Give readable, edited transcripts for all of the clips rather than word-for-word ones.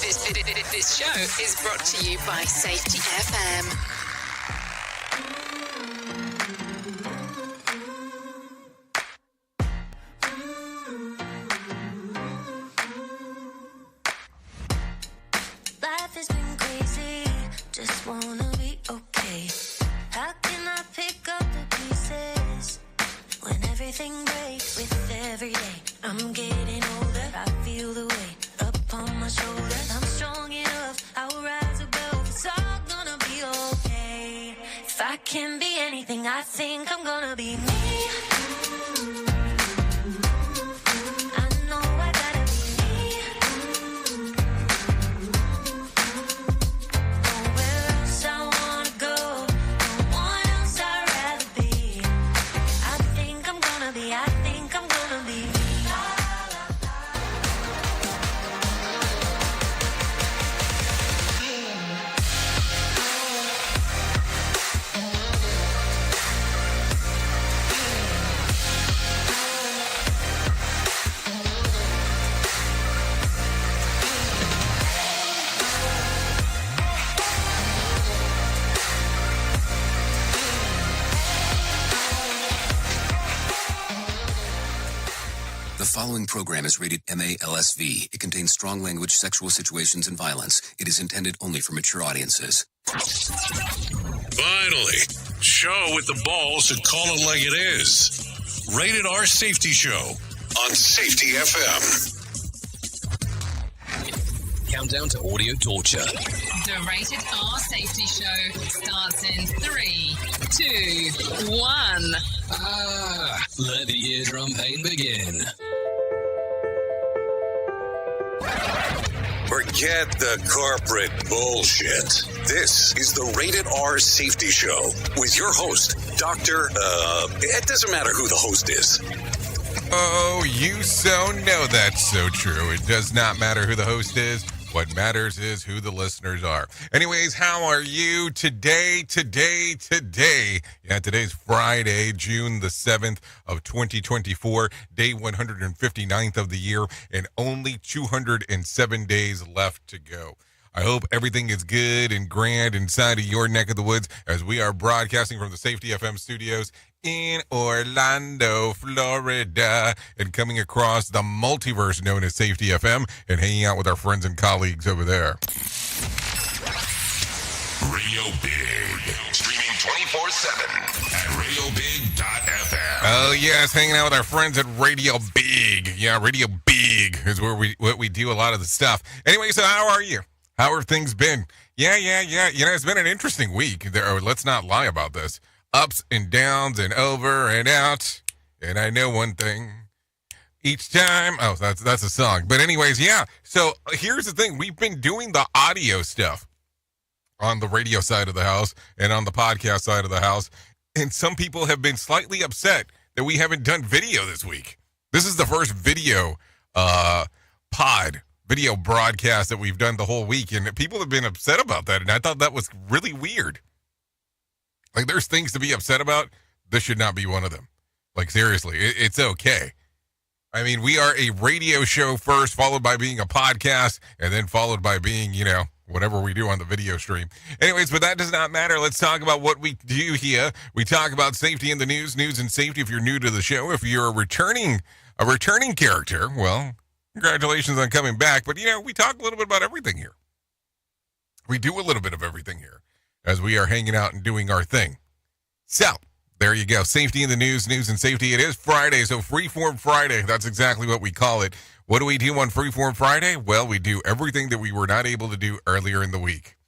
This show is brought to you by Safety FM. Life has been crazy, just wanna be okay. How can I pick up the pieces when everything breaks with every day? I'm getting older, I feel the weight upon my shoulders. I'm strong enough, I'll rise above. It's all gonna be okay. If I can be anything, I think I'm gonna be me. I know I gotta be me. Nowhere else I wanna go, no one else I'd rather be. I think I'm gonna be me. The following program is rated MA-LSV. It contains strong language, sexual situations, and violence. It is intended only for mature audiences. Finally, show with the balls to call it like it is. Rated R Safety Show on Safety FM. Countdown to audio torture. The Rated R Safety Show starts in 3, 2, 1. Let the eardrum pain begin. Forget the corporate bullshit. This is the Rated R Safety Show with your host, Dr. It doesn't matter who the host is. Oh, you so know that's so true. It does not matter who the host is. What matters is who the listeners are. Anyways, how are you today? Yeah, today's Friday, June the 7th of 2024, day 159th of the year, and only 207 days left to go. I hope everything is good and grand inside of your neck of the woods as we are broadcasting from the Safety FM studios in Orlando, Florida, and coming across the multiverse known as Safety FM and hanging out with our friends and colleagues over there. Radio Big, streaming 24/7 at radiobig.fm. Oh, yes, hanging out with our friends at Radio Big. Yeah, Radio Big is where we do a lot of the stuff. Anyway, so how are you? How have things been? Yeah. You know, it's been an interesting week. Let's not lie about this. Ups and downs and over and out. And I know one thing. Each time. Oh, that's a song. But anyways, yeah. So here's the thing. We've been doing the audio stuff on the radio side of the house and on the podcast side of the house. And some people have been slightly upset that we haven't done video this week. This is the first video video broadcast that we've done the whole week, and people have been upset about that, and I thought that was really weird. Like, there's things to be upset about. This should not be one of them. Like, seriously, it's okay. I mean, we are a radio show first, followed by being a podcast, and then followed by being, whatever we do on the video stream. Anyways, but that does not matter. Let's talk about what we do here. We talk about safety in the news and safety if you're new to the show. If you're a returning character, well, congratulations on coming back. But, we talk a little bit about everything here. We do a little bit of everything here as we are hanging out and doing our thing. So, there you go. Safety in the news and safety. It is Friday, so Freeform Friday. That's exactly what we call it. What do we do on Freeform Friday? Well, we do everything that we were not able to do earlier in the week.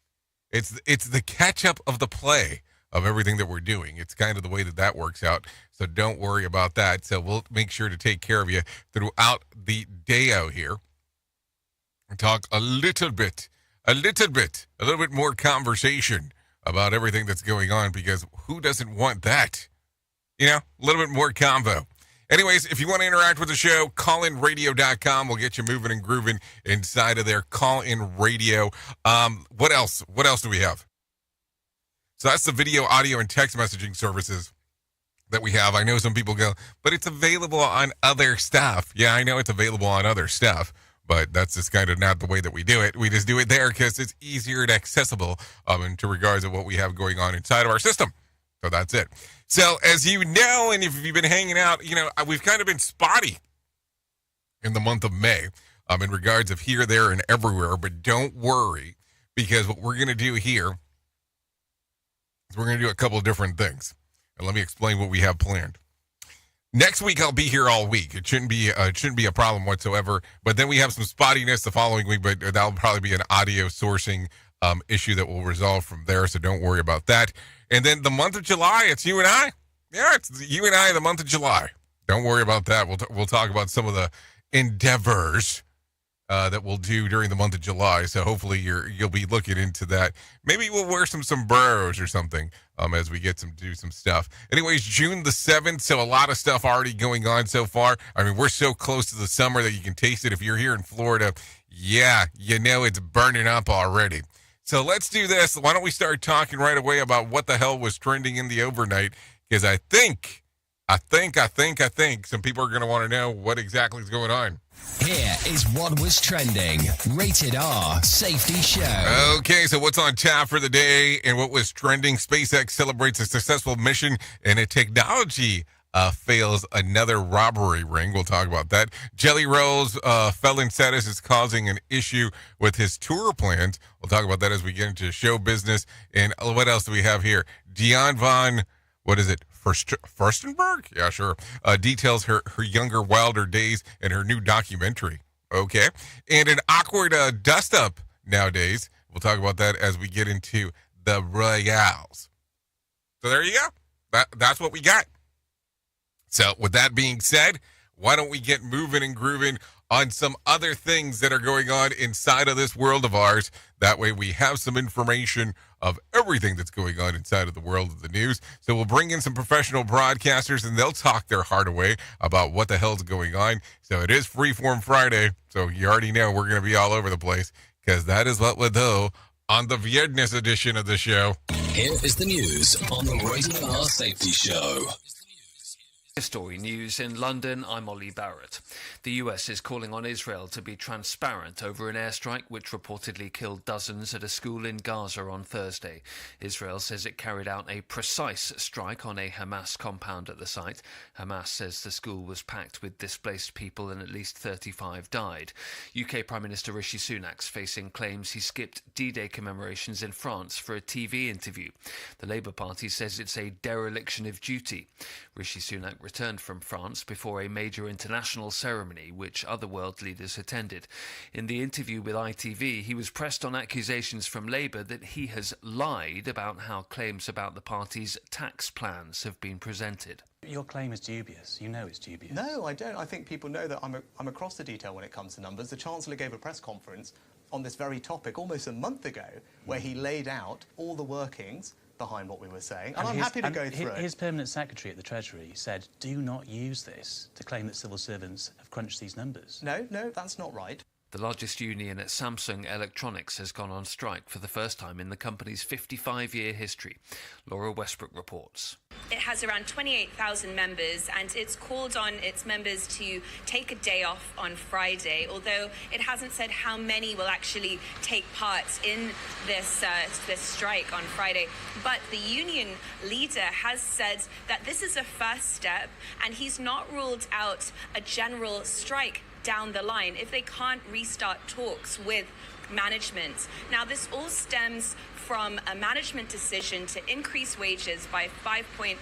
It's the catch-up of the play of everything that we're doing. It's kind of the way that works out. So don't worry about that. So we'll make sure to take care of you throughout the day out here. And talk a little bit more conversation about everything that's going on, because who doesn't want that? A little bit more convo. Anyways, if you want to interact with the show, callinradio.com. We'll get you moving and grooving inside of there. Call in radio. What else? What else do we have? So that's the video, audio, and text messaging services that we have. I know some people go, but it's available on other stuff. Yeah, I know it's available on other stuff, but that's just kind of not the way that we do it. We just do it there because it's easier and accessible into regards of what we have going on inside of our system. So that's it. So as you know, and if you've been hanging out, we've kind of been spotty in the month of May in regards of here, there, and everywhere. But don't worry, because what we're going to do here is we're going to do a couple of different things. And let me explain what we have planned. Next week, I'll be here all week. It shouldn't be a problem whatsoever. But then we have some spottiness the following week, but that'll probably be an audio sourcing issue that we'll resolve from there. So don't worry about that. And then the month of July, it's you and I. Yeah, it's you and I, the month of July. Don't worry about that. We'll talk about some of the endeavors that we'll do during the month of July. So hopefully you'll be looking into that. Maybe we'll wear some sombreros or something as we do some stuff. Anyways, June the 7th, so a lot of stuff already going on so far. I mean, we're so close to the summer that you can taste it. If you're here in Florida, yeah, it's burning up already. So let's do this. Why don't we start talking right away about what the hell was trending in the overnight? Because I think some people are going to want to know what exactly is going on. Here is what was trending. Rated R Safety Show. Okay, so what's on tap for the day and what was trending? SpaceX celebrates a successful mission and a technology fails another robbery ring. We'll talk about that. Jelly Roll's felon status is causing an issue with his tour plans. We'll talk about that as we get into show business. And what else do we have here? Dion Von, what is it? Furstenberg? Yeah, sure. Details her younger, wilder days and her new documentary. Okay. And an awkward dust-up nowadays. We'll talk about that as we get into the Royals. So there you go. That's what we got. So with that being said, why don't we get moving and grooving on some other things that are going on inside of this world of ours. That way we have some information of everything that's going on inside of the world of the news. So we'll bring in some professional broadcasters and they'll talk their heart away about what the hell's going on. So it is Freeform Friday. So you already know we're going to be all over the place because that is what we'll do on the Viernes edition of the show. Here is the news on the Rated R Safety Show. Story news in London, I'm Ollie Barrett. The US is calling on Israel to be transparent over an airstrike which reportedly killed dozens at a school in Gaza on Thursday. Israel says it carried out a precise strike on a Hamas compound at the site. Hamas says the school was packed with displaced people and at least 35 died. UK Prime Minister Rishi Sunak's facing claims he skipped D-Day commemorations in France for a TV interview. The Labour Party says it's a dereliction of duty. Rishi Sunak returned from France before a major international ceremony which other world leaders attended. In the interview with ITV, he was pressed on accusations from Labour that he has lied about how claims about the party's tax plans have been presented. Your claim is dubious. You know it's dubious. No, I don't. I think people know that I'm across the detail when it comes to numbers. The Chancellor gave a press conference on this very topic almost a month ago where he laid out all the workings behind what we were saying, and I'm happy to go through it. His permanent secretary at the Treasury said, do not use this to claim that civil servants have crunched these numbers. No, that's not right. The largest union at Samsung Electronics has gone on strike for the first time in the company's 55-year history. Laura Westbrook reports. It has around 28,000 members and it's called on its members to take a day off on Friday, although it hasn't said how many will actually take part in this strike on Friday. But the union leader has said that this is a first step and he's not ruled out a general strike down the line if they can't restart talks with management. Now, this all stems from a management decision to increase wages by 5.1%,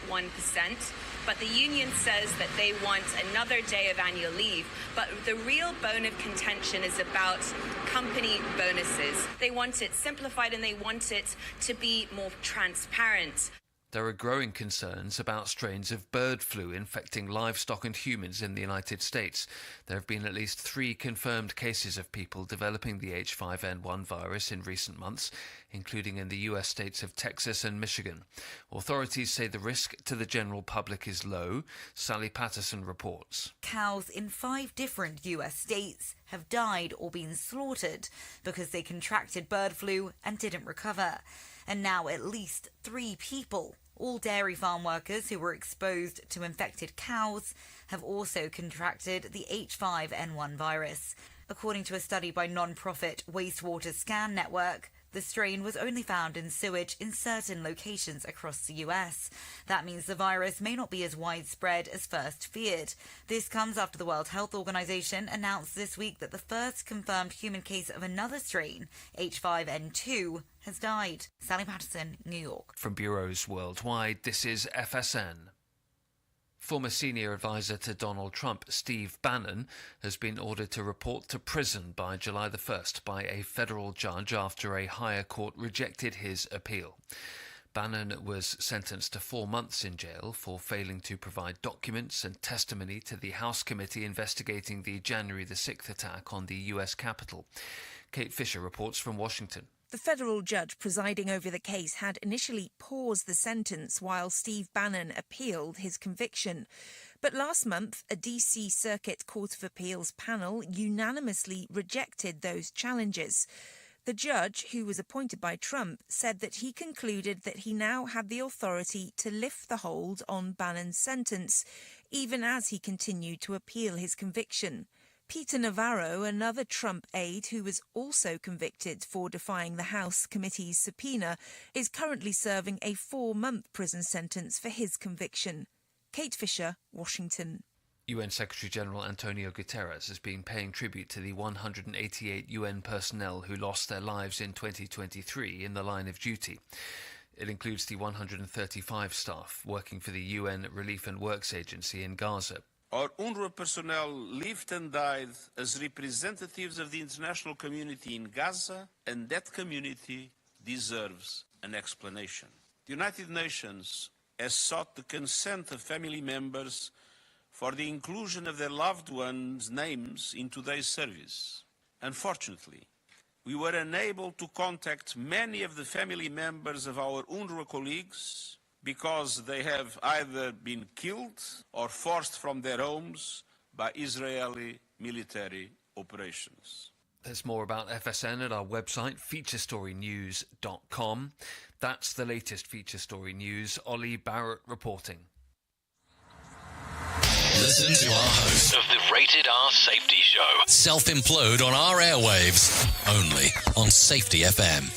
but the union says that they want another day of annual leave. But the real bone of contention is about company bonuses. They want it simplified and they want it to be more transparent. There are growing concerns about strains of bird flu infecting livestock and humans in the United States. There have been at least 3 confirmed cases of people developing the H5N1 virus in recent months, including in the US states of Texas and Michigan. Authorities say the risk to the general public is low. Sally Patterson reports. Cows in 5 different US states have died or been slaughtered because they contracted bird flu and didn't recover. And now at least 3 people, all dairy farm workers who were exposed to infected cows, have also contracted the H5N1 virus. According to a study by non-profit Wastewater Scan Network, the strain was only found in sewage in certain locations across the US. That means the virus may not be as widespread as first feared. This comes after the World Health Organization announced this week that the first confirmed human case of another strain, H5N2, has died. Sally Patterson, New York. From bureaus worldwide, this is FSN. Former senior advisor to Donald Trump, Steve Bannon, has been ordered to report to prison by July the 1st by a federal judge after a higher court rejected his appeal. Bannon was sentenced to 4 months in jail for failing to provide documents and testimony to the House committee investigating the January the 6th attack on the U.S. Capitol. Kate Fisher reports from Washington. The federal judge presiding over the case had initially paused the sentence while Steve Bannon appealed his conviction. But last month, a D.C. Circuit Court of Appeals panel unanimously rejected those challenges. The judge, who was appointed by Trump, said that he concluded that he now had the authority to lift the hold on Bannon's sentence, even as he continued to appeal his conviction. Peter Navarro, another Trump aide who was also convicted for defying the House committee's subpoena, is currently serving a 4-month prison sentence for his conviction. Kate Fisher, Washington. UN Secretary-General Antonio Guterres has been paying tribute to the 188 UN personnel who lost their lives in 2023 in the line of duty. It includes the 135 staff working for the UN Relief and Works Agency in Gaza. Our UNRWA personnel lived and died as representatives of the international community in Gaza, and that community deserves an explanation. The United Nations has sought the consent of family members for the inclusion of their loved ones' names in today's service. Unfortunately, we were unable to contact many of the family members of our UNRWA colleagues because they have either been killed or forced from their homes by Israeli military operations. There's more about FSN at our website, featurestorynews.com. That's the latest Feature Story News. Ollie Barrett reporting. Listen to our host Of the Rated R Safety Show. self-implode on our airwaves, only on Safety FM.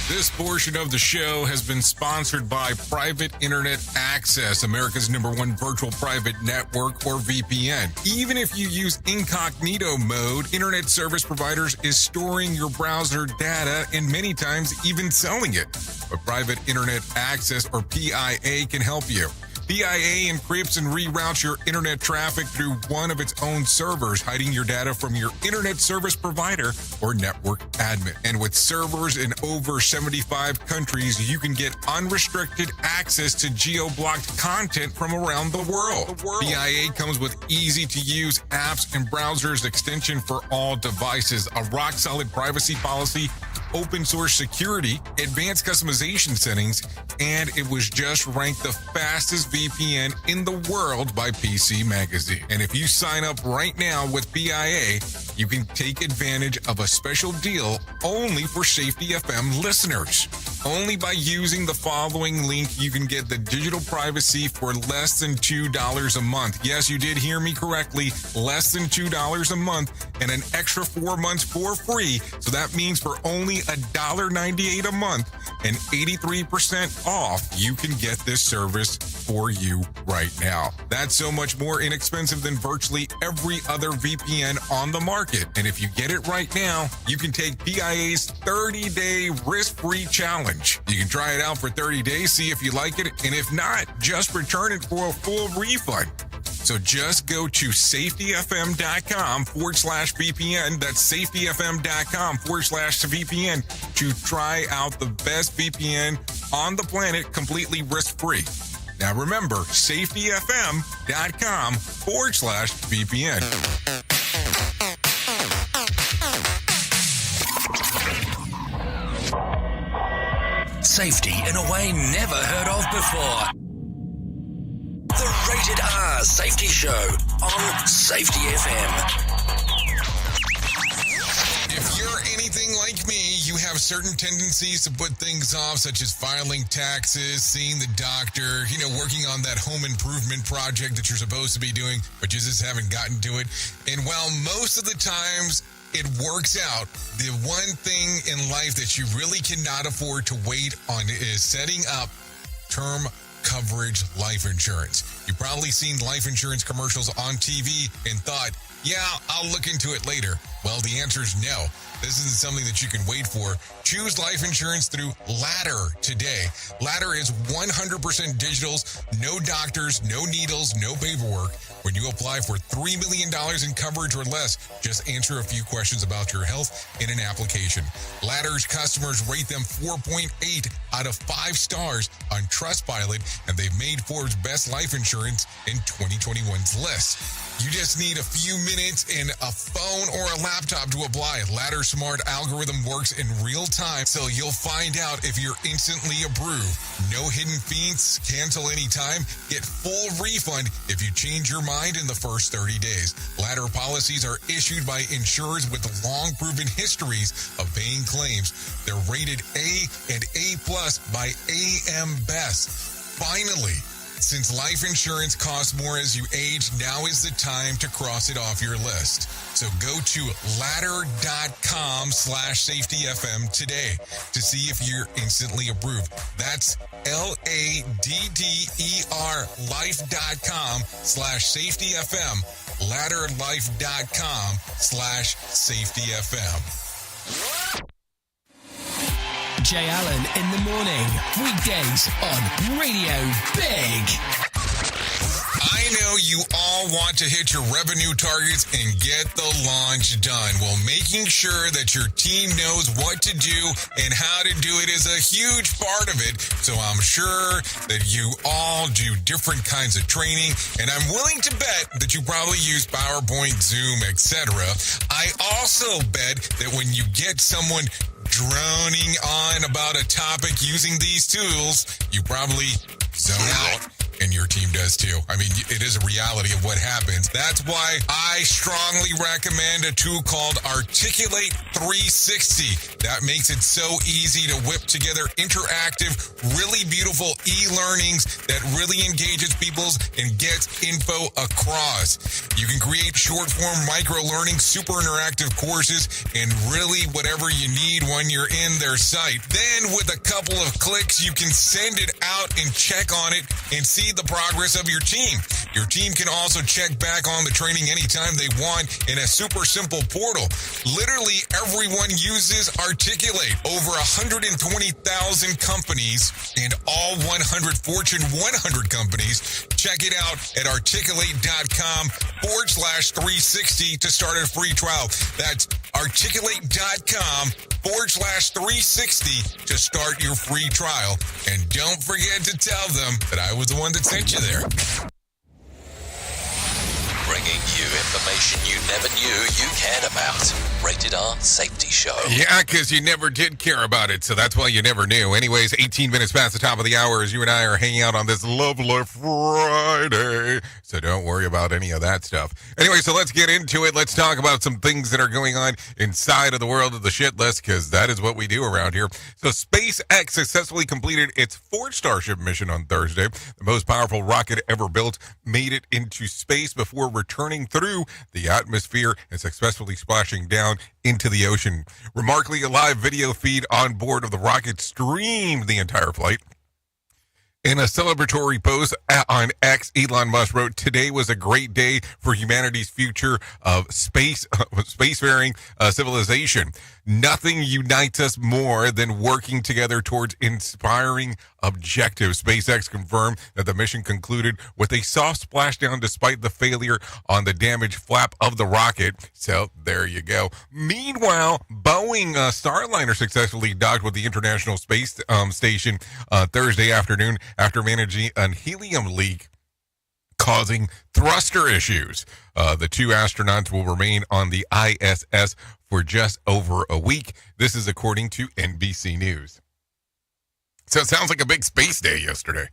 This portion of the show has been sponsored by Private Internet Access, America's #1 virtual private network, or VPN. Even if you use incognito mode, Internet Service Providers is storing your browser data and many times even selling it. But Private Internet Access, or PIA, can help you. PIA encrypts and reroutes your internet traffic through one of its own servers, hiding your data from your internet service provider or network admin. And with servers in over 75 countries, you can get unrestricted access to geo-blocked content from around the world. PIA comes with easy-to-use apps and browsers extension for all devices, a rock-solid privacy policy, open source security, advanced customization settings, and it was just ranked the fastest VPN in the world by PC Magazine. And if you sign up right now with PIA, you can take advantage of a special deal only for Safety FM listeners. Only by using the following link, you can get the digital privacy for less than $2 a month. Yes, you did hear me correctly, less than $2 a month, and an extra 4 months for free. So that means for only $1.98 a month and 83% off, you can get this service for you right now. That's so much more inexpensive than virtually every other VPN on the market. And if you get it right now, you can take PIA's 30-day risk-free challenge. You can try it out for 30 days, see if you like it, and if not, just return it for a full refund. So just go to safetyfm.com/VPN. That's safetyfm.com/VPN to try out the best VPN on the planet completely risk-free. Now remember, safetyfm.com/VPN. Safety in a way never heard of before. The Rated R Safety Show on Safety FM. If you're anything anything like me, you have certain tendencies to put things off, such as filing taxes, seeing the doctor, working on that home improvement project that you're supposed to be doing, but you just haven't gotten to it. And while most of the times it works out, the one thing in life that you really cannot afford to wait on is setting up term coverage life insurance. You've probably seen life insurance commercials on TV and thought, yeah, I'll look into it later. Well, the answer is no. This isn't something that you can wait for. Choose life insurance through Ladder today. Ladder is 100% digitals, no doctors, no needles, no paperwork. When you apply for $3 million in coverage or less, just answer a few questions about your health in an application. Ladder's customers rate them 4.8 out of 5 stars on Trustpilot, and they've made Forbes' best life insurance in 2021's list. You just need a few minutes and a phone or a laptop to apply. Ladder's smart algorithm works in real time, so you'll find out if you're instantly approved. No hidden fees, cancel anytime, get full refund if you change your mind in the first 30 days. Ladder policies are issued by insurers with long proven histories of paying claims. They're rated A and A+ by AM Best. Finally, since life insurance costs more as you age, now is the time to cross it off your list. So go to ladder.com/safetyfm today to see if you're instantly approved. That's LADDER life.com/safetyfm. Ladderlife.com/safetyfm. Jay Allen in the morning, weekdays on Radio Big. I know you all want to hit your revenue targets and get the launch done. Well, making sure that your team knows what to do and how to do it is a huge part of it. So I'm sure that you all do different kinds of training, and I'm willing to bet that you probably use PowerPoint, Zoom, etc. I also bet that when you get someone droning on about a topic using these tools, you probably zone out. And your team does too. I mean, it is a reality of what happens. That's why I strongly recommend a tool called Articulate 360. That makes it so easy to whip together interactive, really beautiful e-learnings that really engages people and gets info across. You can create short-form micro-learning, super interactive courses, and really whatever you need when you're in their site. Then with a couple of clicks, you can send it out and check on it and see the progress of your team. Your team can also check back on the training anytime they want in a super simple portal. Literally everyone uses Articulate. Over 120,000 companies and all 100 Fortune 100 companies. Check it out at articulate.com/360 to start a free trial. That's articulate.com/360 to start your free trial. And don't forget to tell them that I was the one that sent you there. Bringing you information you never knew you cared about. Rated R Safety Show. Yeah, because you never did care about it, so that's why you never knew. Anyways, 18 minutes past the top of the hour as you and I are hanging out on this lovely Friday. So don't worry about any of that stuff. Anyway, so let's get into it. Let's talk about some things that are going on inside of the world of the shit list, because that is what we do around here. So SpaceX successfully completed its 4th Starship mission on Thursday. The most powerful rocket ever built made it into space before returning through the atmosphere and successfully splashing down into the ocean. Remarkably, a live video feed on board of the rocket streamed the entire flight. In a celebratory post on X, Elon Musk wrote, "Today was a great day for humanity's future of spacefaring civilization. Nothing unites us more than working together towards inspiring objectives." SpaceX confirmed that the mission concluded with a soft splashdown despite the failure on the damaged flap of the rocket. So there you go. Meanwhile, Boeing Starliner successfully docked with the International Space Station Thursday afternoon after managing a helium leak causing thruster issues. The 2 astronauts will remain on the ISS for just over a week. This is according to NBC News. So it sounds like a big space day yesterday.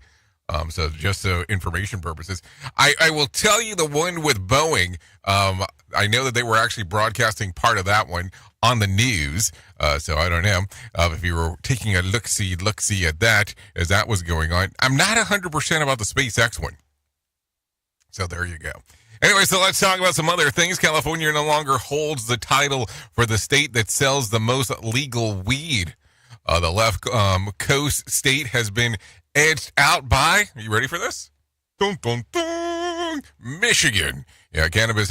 So just so information purposes, I will tell you the one with Boeing. I know that they were actually broadcasting part of that one on the news. So I don't know if you were taking a look-see at that as that was going on. I'm not 100% about the SpaceX one. So there you go. Anyway, so let's talk about some other things. California no longer holds the title for the state that sells the most legal weed. The left coast state has been edged out by, are you ready for this? Dun, dun, dun, Michigan. Yeah, cannabis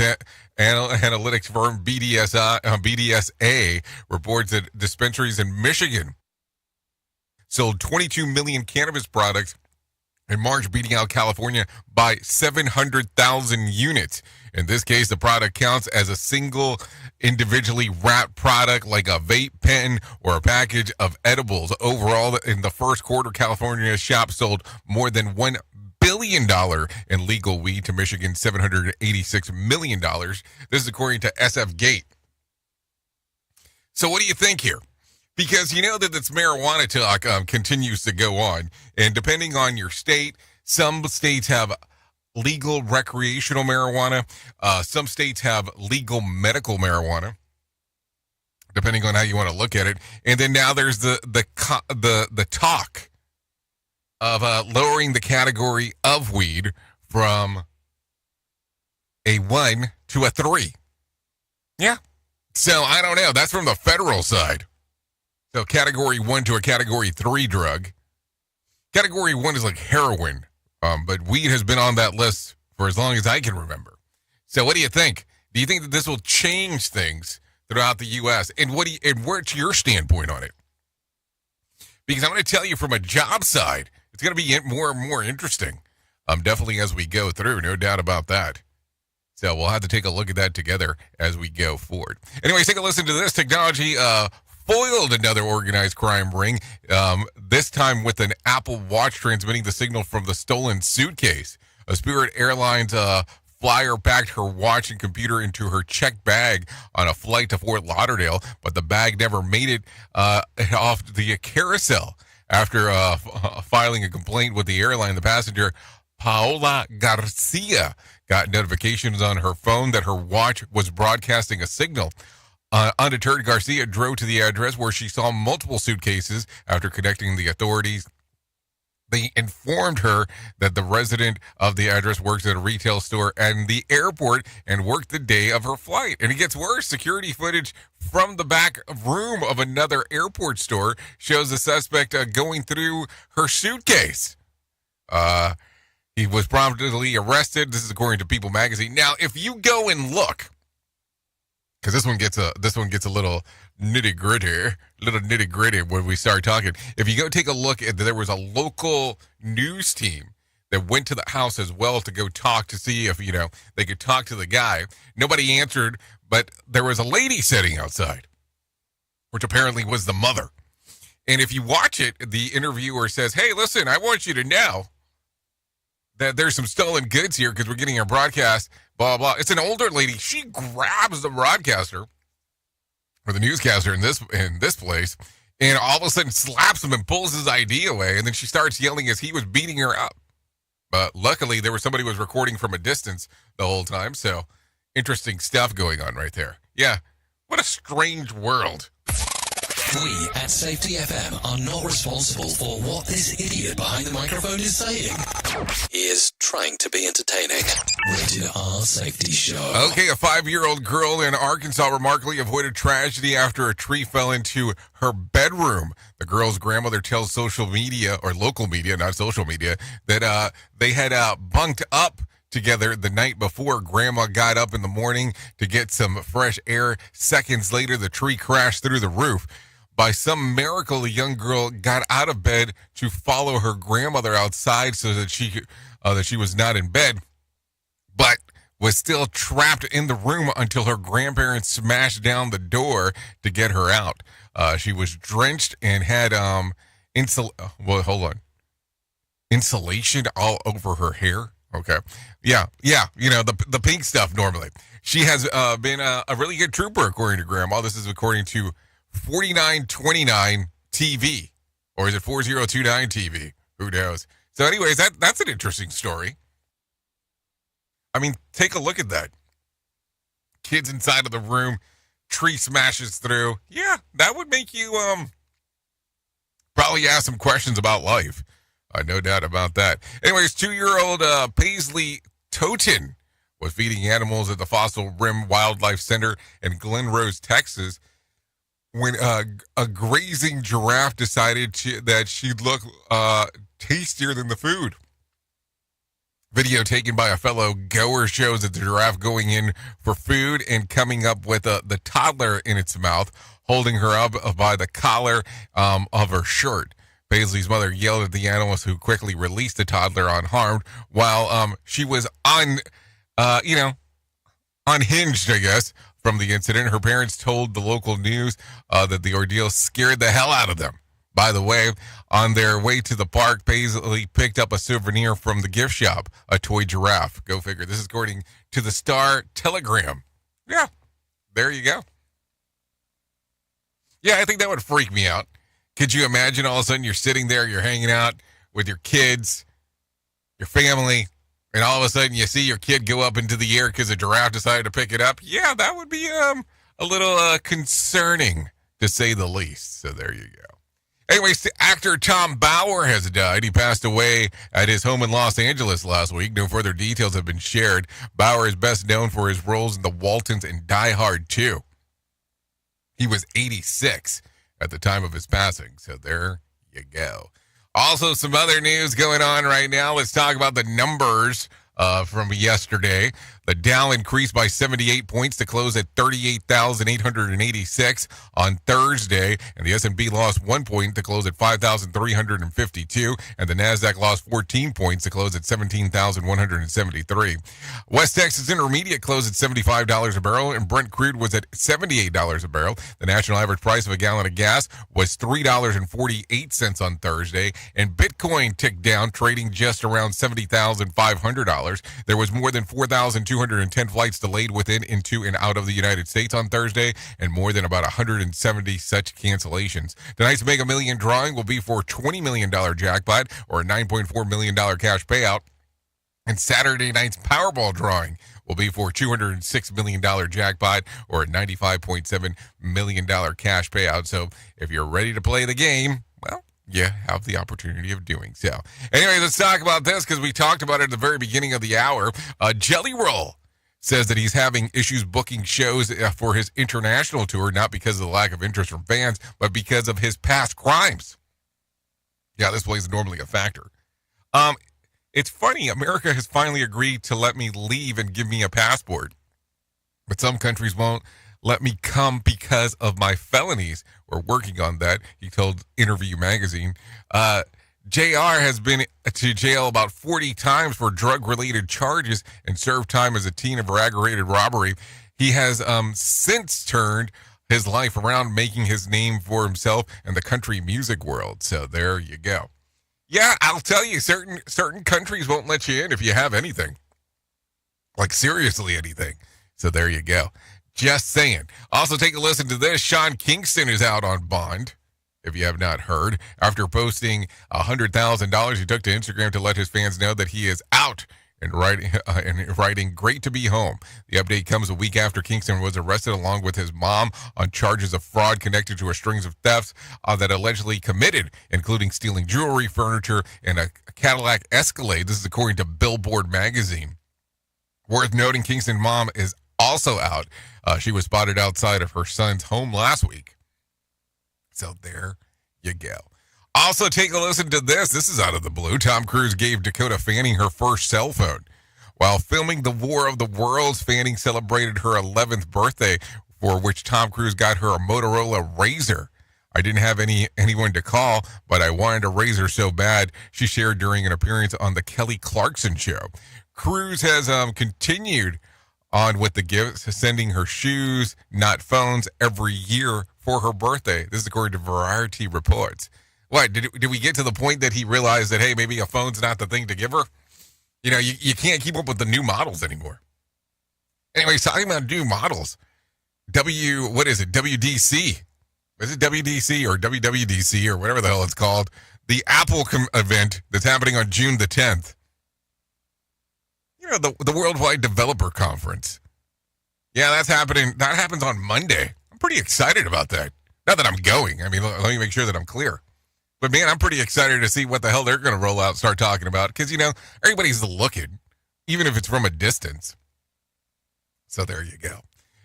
analytics firm BDSA reports that dispensaries in Michigan sold 22 million cannabis products in March, beating out California by 700,000 units. In this case, the product counts as a single individually wrapped product like a vape pen or a package of edibles. Overall, in the first quarter, California shops sold more than $1 billion in legal weed to Michigan's $786 million. This is according to SF Gate. So what do you think here? Because you know that this marijuana talk continues to go on. And depending on your state, some states have legal recreational marijuana. Some states have legal medical marijuana, depending on how you want to look at it. And then now there's the talk of lowering the category of weed from a 1 to a 3. Yeah. So I don't know. That's from the federal side. So category 1 to a category 3 drug. Category 1 is like heroin, but weed has been on that list for as long as I can remember. So what do you think? Do you think that this will change things throughout the U.S.? And what's your standpoint on it? Because I'm going to tell you from a job side, it's going to be more and more interesting, definitely as we go through, no doubt about that. So we'll have to take a look at that together as we go forward. Anyways, take a listen to this. Technology foiled another organized crime ring, this time with an Apple Watch transmitting the signal from the stolen suitcase. A Spirit Airlines flyer packed her watch and computer into her checked bag on a flight to Fort Lauderdale, but the bag never made it off the carousel. After filing a complaint with the airline, the passenger, Paola Garcia, got notifications on her phone that her watch was broadcasting a signal. Undeterred, Garcia drove to the address where she saw multiple suitcases. After connecting the authorities, they informed her that the resident of the address works at a retail store and the airport and worked the day of her flight. And it gets worse. Security footage from the back room of another airport store shows the suspect going through her suitcase. He was promptly arrested. This is according to People magazine. Now, if you go and look, because this one gets a little nitty gritty when we start talking. If you go take a look at, there was a local news team that went to the house as well to go talk to see if they could talk to the guy. Nobody answered, but there was a lady sitting outside, which apparently was the mother. And if you watch it, the interviewer says, "Hey, listen, I want you to know that there's some stolen goods here because we're getting our broadcast." Blah, blah. It's an older lady. She grabs the broadcaster or the newscaster in this place, and all of a sudden slaps him and pulls his ID away, and then she starts yelling as he was beating her up. But luckily, there was somebody who was recording from a distance the whole time, so interesting stuff going on right there. Yeah, what a strange world. We at Safety FM are not responsible for what this idiot behind the microphone is saying. He is trying to be entertaining. Rated R Safety Show. Okay, a 5-year-old girl in Arkansas remarkably avoided tragedy after a tree fell into her bedroom. The girl's grandmother tells social media, or local media, not social media, that they had bunked up together the night before. Grandma got up in the morning to get some fresh air. Seconds later, the tree crashed through the roof. By some miracle, the young girl got out of bed to follow her grandmother outside so that she was not in bed, but was still trapped in the room until her grandparents smashed down the door to get her out. She was drenched and had insulation all over her hair. Okay, yeah, the pink stuff normally. She has been a really good trooper, according to Grandma. This is according to 4929 TV, or is it 4029 TV? Who knows? So anyways, that's an interesting story. I mean, take a look at that. Kids inside of the room, tree smashes through. Yeah, that would make you probably ask some questions about life. No doubt about that. Anyways, 2-year-old Paisley Toten was feeding animals at the Fossil Rim Wildlife Center in Glen Rose, Texas, when a grazing giraffe decided that she'd look tastier than the food. Video taken by a fellow goer shows that the giraffe going in for food and coming up with the toddler in its mouth, holding her up by the collar of her shirt. Paisley's mother yelled at the animals, who quickly released the toddler unharmed, while she was unhinged, I guess, from the incident. Her parents told the local news that the ordeal scared the hell out of them. By the way, on their way to the park, Paisley picked up a souvenir from the gift shop, a toy giraffe. Go figure. This is according to the Star Telegram. Yeah, there you go. Yeah, I think that would freak me out. Could you imagine all of a sudden you're sitting there, you're hanging out with your kids, your family, and all of a sudden you see your kid go up into the air because a giraffe decided to pick it up? Yeah, that would be a little concerning, to say the least. So there you go. Anyways, the actor Tom Bauer has died. He passed away at his home in Los Angeles last week. No further details have been shared. Bauer is best known for his roles in The Waltons and Die Hard 2. He was 86 at the time of his passing. So there you go. Also, some other news going on right now. Let's talk about the numbers from yesterday. The Dow increased by 78 points to close at 38,886 on Thursday, and the S&P lost 1 point to close at 5,352, and the Nasdaq lost 14 points to close at 17,173. West Texas Intermediate closed at $75 a barrel, and Brent crude was at $78 a barrel. The national average price of a gallon of gas was $3.48 on Thursday, and Bitcoin ticked down, trading just around $70,500. There was more than 4,210 flights delayed within, into, and out of the United States on Thursday, and more than about 170 such cancellations. Tonight's Mega Million drawing will be for a $20 million jackpot or a $9.4 million cash payout. And Saturday night's Powerball drawing will be for a $206 million jackpot or a $95.7 million cash payout. So if you're ready to play the game, well, you have the opportunity of doing so. Anyway, let's talk about this because we talked about it at the very beginning of the hour. Jelly Roll says that he's having issues booking shows for his international tour, not because of the lack of interest from fans, but because of his past crimes. Yeah, this plays normally a factor. It's funny, America has finally agreed to let me leave and give me a passport, but some countries won't let me come because of my felonies. We're working on that, he told Interview Magazine. JR has been to jail about 40 times for drug-related charges and served time as a teen for aggravated robbery. He has since turned his life around, making his name for himself in the country music world. So there you go. Yeah, I'll tell you, certain countries won't let you in if you have anything. Like, seriously anything. So there you go. Just saying. Also, take a listen to this. Sean Kingston is out on bond, if you have not heard. After posting $100,000 he took to Instagram to let his fans know that he is out and writing "Great to be home." The update comes a week after Kingston was arrested along with his mom on charges of fraud connected to a string of thefts that allegedly committed, including stealing jewelry, furniture, and a Cadillac Escalade. This is according to Billboard magazine. Worth noting, Kingston's mom is also out. She was spotted outside of her son's home last week. So there you go. Also, take a listen to this. This is out of the blue. Tom Cruise gave Dakota Fanning her first cell phone. While filming The War of the Worlds, Fanning celebrated her 11th birthday, for which Tom Cruise got her a Motorola Razr. "I didn't have anyone to call, but I wanted a Razr so bad," she shared during an appearance on The Kelly Clarkson Show. Cruise has continued on with the gifts, sending her shoes, not phones, every year for her birthday. This is according to Variety reports. What, did we get to the point that he realized that, hey, maybe a phone's not the thing to give her? You know, you can't keep up with the new models anymore. Anyways, talking about new models, WDC? Is it WDC or WWDC or whatever the hell it's called? The Apple event that's happening on June the 10th. You know, the Worldwide Developer Conference. Yeah, that's happening. That happens on Monday. pretty excited about that. Not that I'm going. I mean, let me make sure that I'm clear. But, man, I'm pretty excited to see what the hell they're going to roll out and start talking about. Because, everybody's looking, even if it's from a distance. So there you go.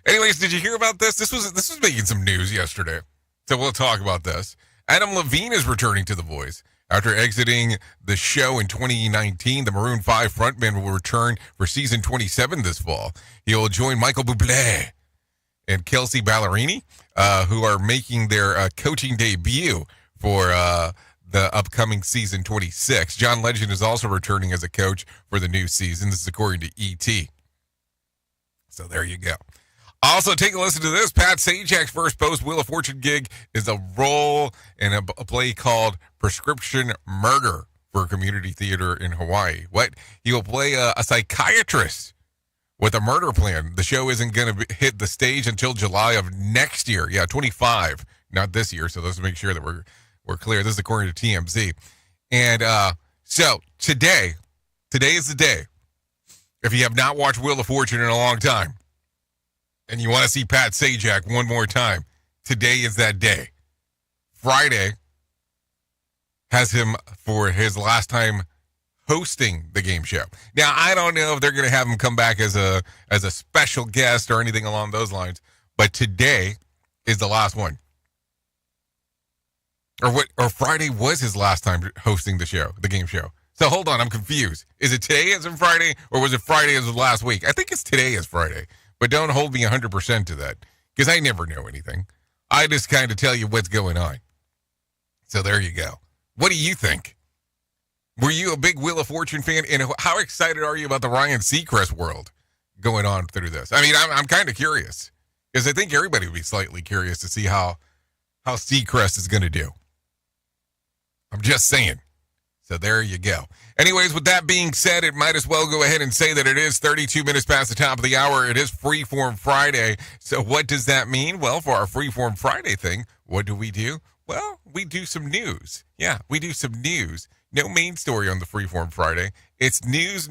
Anyways, did you hear about this? This was making some news yesterday. So we'll talk about this. Adam Levine is returning to The Voice. After exiting the show in 2019, the Maroon 5 frontman will return for season 27 this fall. He will join Michael Bublé and Kelsey Ballerini, who are making their coaching debut for the upcoming season 26. John Legend is also returning as a coach for the new season. This is according to ET. So there you go. Also, take a listen to this. Pat Sajak's first post-Wheel of Fortune gig is a role in a play called Prescription Murder for a community theater in Hawaii. What? He will play a psychiatrist with a murder plan. The show isn't going to hit the stage until July of next year. Yeah, 25, not this year. So let's make sure that we're clear. This is according to TMZ. And so today is the day. If you have not watched Wheel of Fortune in a long time, and you want to see Pat Sajak one more time, today is that day. Friday has him for his last time hosting the game show. Now, I don't know if they're going to have him come back as a special guest or anything along those lines, but today is the last one. Or Friday was his last time hosting the game show. So hold on, I'm confused. Is it today as in Friday, or was it Friday as of last week? I think it's today as Friday. But don't hold me 100% to that, because I never know anything. I just kind of tell you what's going on. So there you go. What do you think? Were you a big Wheel of Fortune fan? And how excited are you about the Ryan Seacrest world going on through this? I mean, I'm kind of curious, because I think everybody would be slightly curious to see how Seacrest is going to do. I'm just saying. So there you go. Anyways, with that being said, it might as well go ahead and say that it is 32 minutes past the top of the hour. It is Freeform Friday. So what does that mean? Well, for our Freeform Friday thing, what do? Well, we do some news. Yeah, we do some news. No main story on the Freeform Friday. It's news,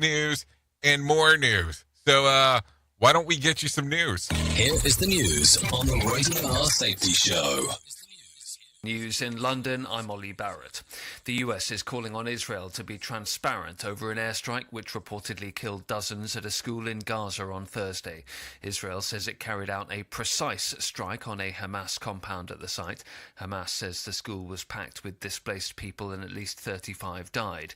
and more news. So why don't we get you some news? Here is the news on the Rated R Safety Show. News in London, I'm Ollie Barrett. The US is calling on Israel to be transparent over an airstrike which reportedly killed dozens at a school in Gaza on Thursday. Israel says it carried out a precise strike on a Hamas compound at the site. Hamas says the school was packed with displaced people and at least 35 died.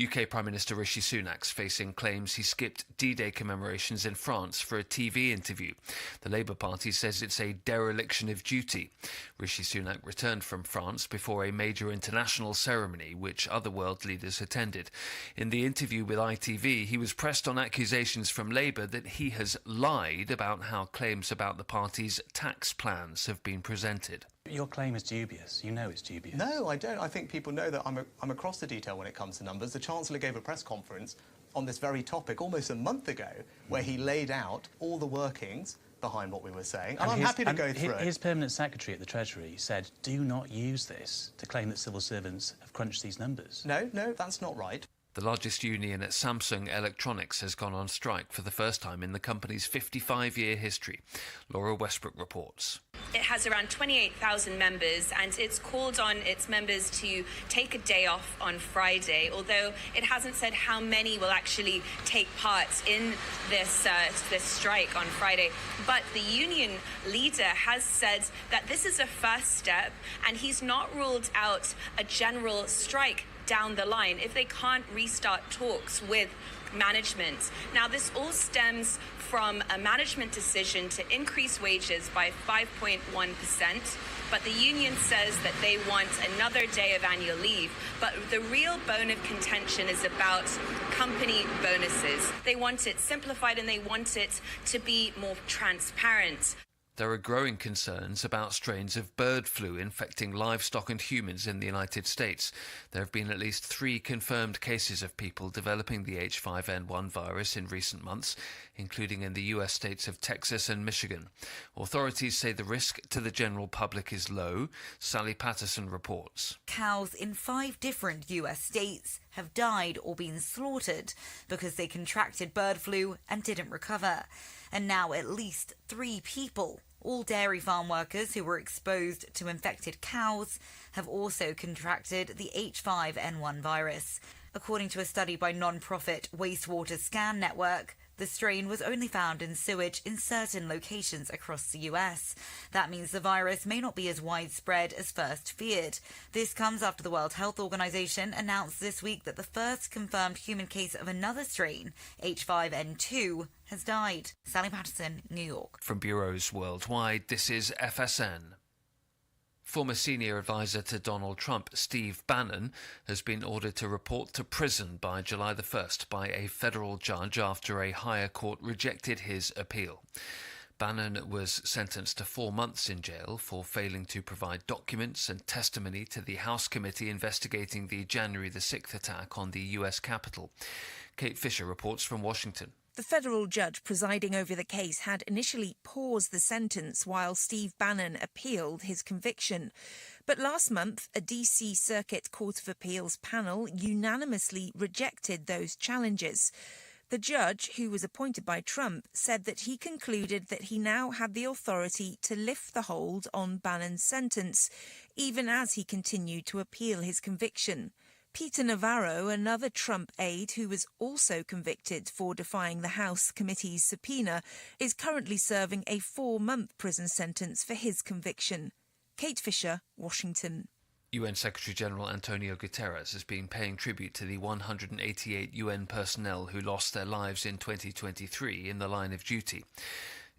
UK Prime Minister Rishi Sunak's facing claims he skipped D-Day commemorations in France for a TV interview. The Labour Party says it's a dereliction of duty. Rishi Sunak returned from France before a major international ceremony which other world leaders attended. In the interview with ITV, he was pressed on accusations from Labour that he has lied about how claims about the party's tax plans have been presented. Your claim is dubious. You know it's dubious. No, I don't. I think people know that I'm across the detail when it comes to numbers. The Chancellor gave a press conference on this very topic almost a month ago where he laid out all the workings behind what we were saying, and I'm happy to go through it. His permanent secretary at the Treasury said, do not use this to claim that civil servants have crunched these numbers. No, that's not right. The largest union at Samsung Electronics has gone on strike for the first time in the company's 55-year history. Laura Westbrook reports. It has around 28,000 members, and it's called on its members to take a day off on Friday, although it hasn't said how many will actually take part in this strike on Friday. But the union leader has said that this is a first step, and he's not ruled out a general strike down the line if they can't restart talks with management. Now, this all stems from a management decision to increase wages by 5.1%, but the union says that they want another day of annual leave. But the real bone of contention is about company bonuses. They want it simplified and they want it to be more transparent. There are growing concerns about strains of bird flu infecting livestock and humans in the United States. There have been at least 3 confirmed cases of people developing the H5N1 virus in recent months, including in the US states of Texas and Michigan. Authorities say the risk to the general public is low. Sally Patterson reports. Cows in 5 different US states have died or been slaughtered because they contracted bird flu and didn't recover. And now at least 3 people, all dairy farm workers who were exposed to infected cows have also contracted the H5N1 virus. According to a study by non-profit Wastewater Scan Network, the strain was only found in sewage in certain locations across the US. That means the virus may not be as widespread as first feared. This comes after the World Health Organization announced this week that the first confirmed human case of another strain, H5N2, has died. Sally Patterson, New York. From bureaus worldwide, this is FSN. Former senior advisor to Donald Trump, Steve Bannon, has been ordered to report to prison by July the 1st by a federal judge after a higher court rejected his appeal. Bannon was sentenced to 4 months in jail for failing to provide documents and testimony to the House committee investigating the January the 6th attack on the U.S. Capitol. Kate Fisher reports from Washington. The federal judge presiding over the case had initially paused the sentence while Steve Bannon appealed his conviction. But last month, a D.C. Circuit Court of Appeals panel unanimously rejected those challenges. The judge, who was appointed by Trump, said that he concluded that he now had the authority to lift the hold on Bannon's sentence, even as he continued to appeal his conviction. Peter Navarro, another Trump aide who was also convicted for defying the House committee's subpoena, is currently serving a 4-month prison sentence for his conviction. Kate Fisher, Washington. UN Secretary-General Antonio Guterres has been paying tribute to the 188 UN personnel who lost their lives in 2023 in the line of duty.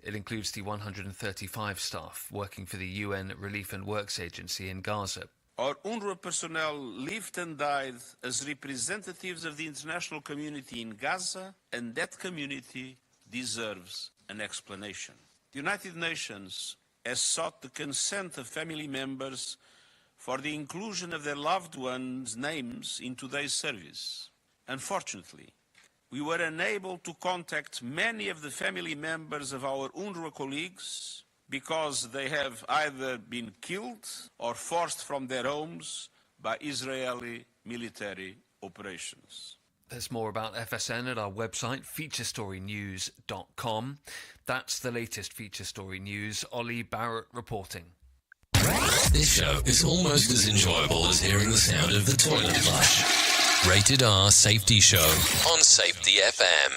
It includes the 135 staff working for the UN Relief and Works Agency in Gaza. Our UNRWA personnel lived and died as representatives of the international community in Gaza, and that community deserves an explanation. The United Nations has sought the consent of family members for the inclusion of their loved ones' names in today's service. Unfortunately, we were unable to contact many of the family members of our UNRWA colleagues because they have either been killed or forced from their homes by Israeli military operations. There's more about FSN at our website, featurestorynews.com. That's the latest Feature Story News. Ollie Barrett reporting. This show is almost as enjoyable as hearing the sound of the toilet flush. Rated R Safety Show on Safety FM.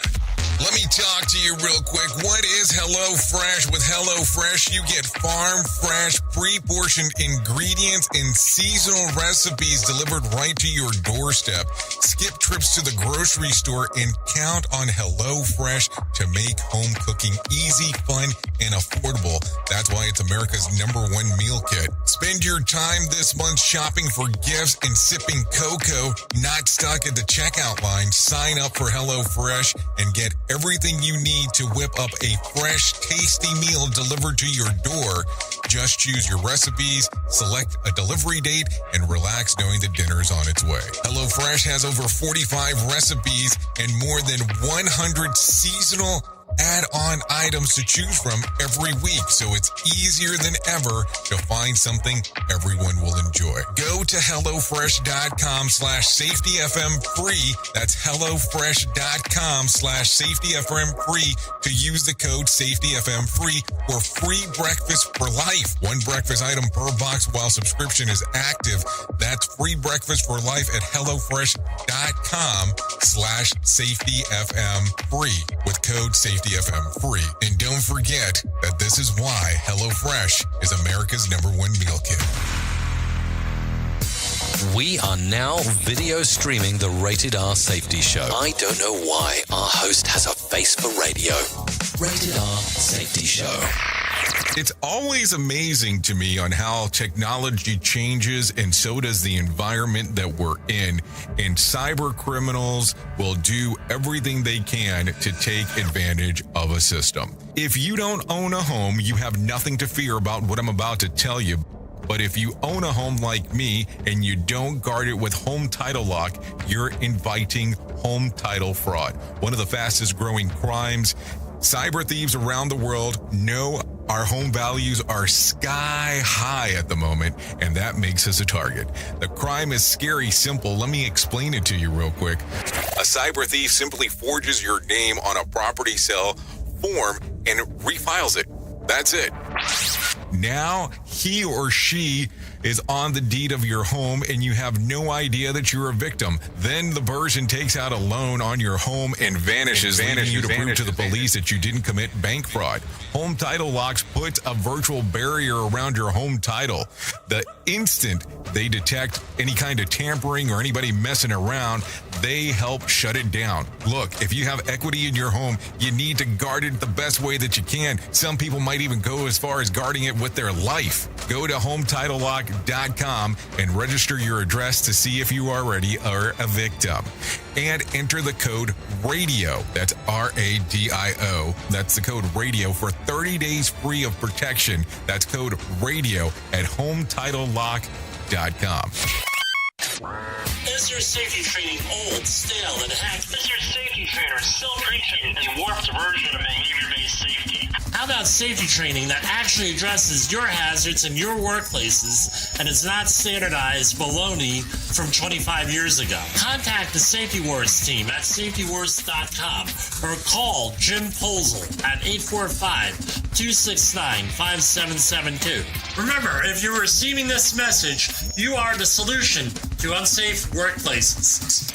Let me talk to you real quick. What is HelloFresh? With HelloFresh, you get farm fresh, pre-portioned ingredients and seasonal recipes delivered right to your doorstep. Skip trips to the grocery store and count on HelloFresh to make home cooking easy, fun, and affordable. That's why it's America's #1 meal kit. Spend your time this month shopping for gifts and sipping cocoa, not stuck at the checkout line. Sign up for HelloFresh and get everything you need to whip up a fresh, tasty meal delivered to your door. Just choose your recipes, select a delivery date, and relax knowing the dinner's on its way. HelloFresh has over 45 recipes and more than 100 seasonal add-on items to choose from every week, so it's easier than ever to find something everyone will enjoy. Go to HelloFresh.com/SafetyFM free. That's HelloFresh.com/SafetyFM free to use the code SafetyFM free for free breakfast for life. One breakfast item per box while subscription is active. That's free breakfast for life at HelloFresh.com/SafetyFM free with code SafetyFM free. And don't forget that this is why HelloFresh is America's #1 meal kit. We are now video streaming the Rated R Safety Show. I don't know why our host has a face for radio. Rated R Safety Show. It's always amazing to me on how technology changes, and so does the environment that we're in. And cyber criminals will do everything they can to take advantage of a system. If you don't own a home, you have nothing to fear about what I'm about to tell you. But if you own a home like me and you don't guard it with home title lock, you're inviting home title fraud. One of the fastest growing crimes. Cyber thieves around the world know our home values are sky high at the moment, and that makes us a target. The crime is scary simple. Let me explain it to you real quick. A cyber thief simply forges your name on a property sale form and refiles it. That's it. Now he or she is on the deed of your home and you have no idea that you're a victim. Then the person takes out a loan on your home and vanishes, leaving you to prove to the police that you didn't commit bank fraud. Home Title Locks puts a virtual barrier around your home title. The instant they detect any kind of tampering or anybody messing around, they help shut it down. Look, if you have equity in your home, you need to guard it the best way that you can. Some people might even go as far as guarding it with their life. Go to HometitleLock.com and register your address to see if you already are a victim. And enter the code RADIO. That's RADIO. That's the code RADIO for 30 days free of protection. That's code RADIO at HometitleLock.com. Is your safety training old, stale, and hacked? Is your safety trainer still preaching a warped version of behavior-based safety? How about safety training that actually addresses your hazards in your workplaces and is not standardized baloney from 25 years ago? Contact the Safety Wars team at safetywars.com or call Jim Posel at 845-269-5772. Remember, if you're receiving this message, you are the solution to unsafe workplaces.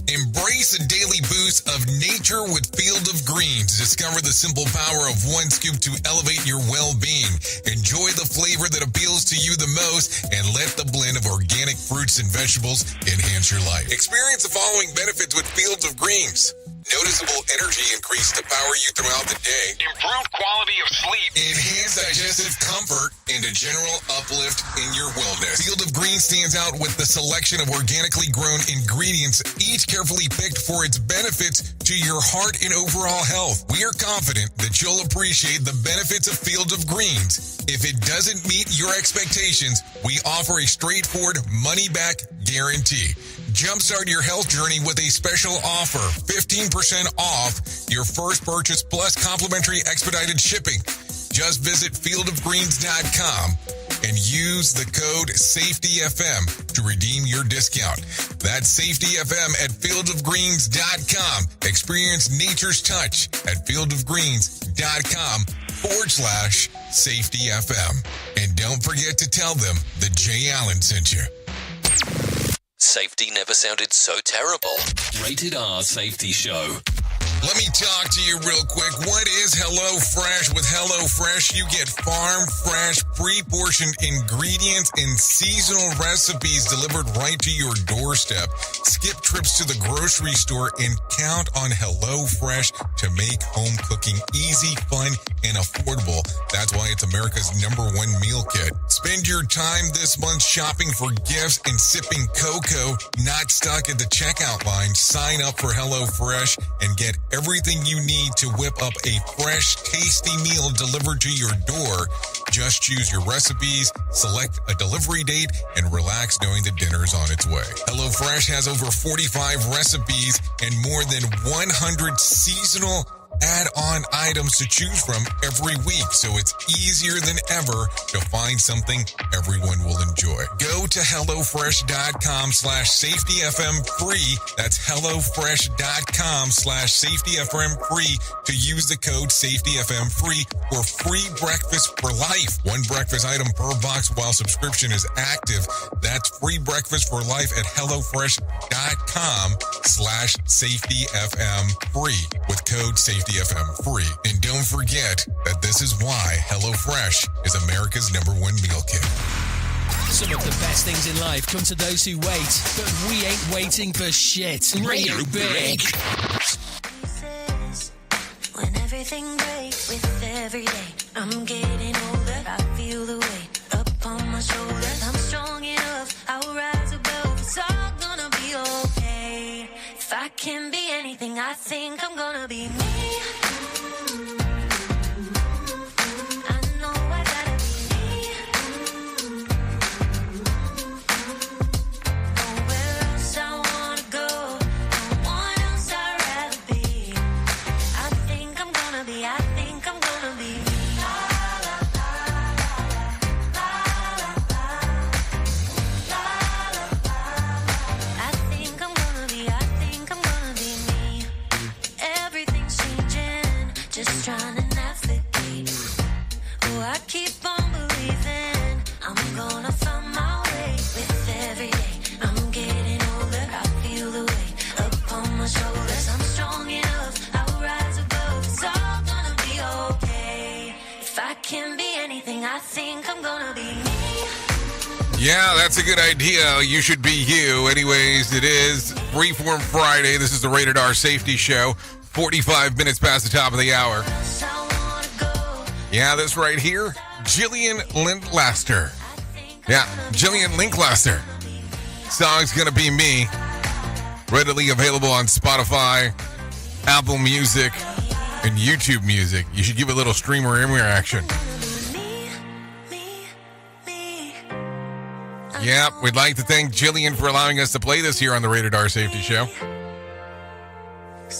Embrace a daily boost of nature with Field of Greens. Discover the simple power of one scoop to elevate your well-being. Enjoy the flavor that appeals to you the most and let the blend of organic fruits and vegetables enhance your life. Experience the following benefits with Fields of Greens. Noticeable energy increase to power you throughout the day. Improved quality of sleep. Enhanced digestive comfort and a general uplift in your wellness. Field of Greens stands out with the selection of organically grown ingredients, each carefully picked for its benefits to your heart and overall health. We are confident that you'll appreciate the benefits of Field of Greens. If it doesn't meet your expectations, we offer a straightforward money-back guarantee. Jumpstart your health journey with a special offer, 15% off your first purchase plus complimentary expedited shipping. Just visit fieldofgreens.com and use the code SAFETYFM to redeem your discount. That's SAFETYFM at fieldofgreens.com. Experience nature's touch at fieldofgreens.com/SAFETYFM. And don't forget to tell them that Jay Allen sent you. Safety never sounded so terrible. Rated R Safety Show. Let me talk to you real quick. What is HelloFresh? With HelloFresh, you get farm fresh, pre-portioned ingredients and seasonal recipes delivered right to your doorstep. Skip trips to the grocery store and count on HelloFresh to make home cooking easy, fun, and affordable. That's why it's America's #1 meal kit. Spend your time this month shopping for gifts and sipping cocoa, not stuck at the checkout line. Sign up for HelloFresh and get everything you need to whip up a fresh, tasty meal delivered to your door. Just choose your recipes, select a delivery date, and relax knowing that dinner's on its way. HelloFresh has over 45 recipes and more than 100 seasonal add-on items to choose from every week, so it's easier than ever to find something everyone will enjoy. Go to HelloFresh.com/SafetyFM free. That's HelloFresh.com/SafetyFM free to use the code SafetyFM free for free breakfast for life. One breakfast item per box while subscription is active. That's free breakfast for life at HelloFresh.com/SafetyFM free with code SafetyFM free. And don't forget that this is why HelloFresh is America's #1 meal kit. Some of the best things in life come to those who wait, but we ain't waiting for shit. Radio Big. When everything breaks with every day, I'm getting older. I feel the weight upon my shoulders. I'm strong enough, I'll rise above. It's all gonna be okay. If I can be anything, I think I'm gonna be me. Everything's changing. keep on believing I'm gonna find my way. With every day, I'm getting older. I feel the weight upon my shoulders. I'm strong enough, I'll rise above. It's all gonna be okay. If I can be anything, I think I'm gonna be me. Yeah, that's a good idea. You should be you. Anyways, it is Freeform Friday. This is the Rated R Safety Show. 45 minutes past the top of the hour. Yeah, this right here, Gillian Linklaster. Yeah, Gillian Linklaster. Song's Gonna Be Me. Readily available on Spotify, Apple Music, and YouTube Music. You should give it a little streamer interaction. Yeah, we'd like to thank Jillian for allowing us to play this here on the Rated R Safety Show.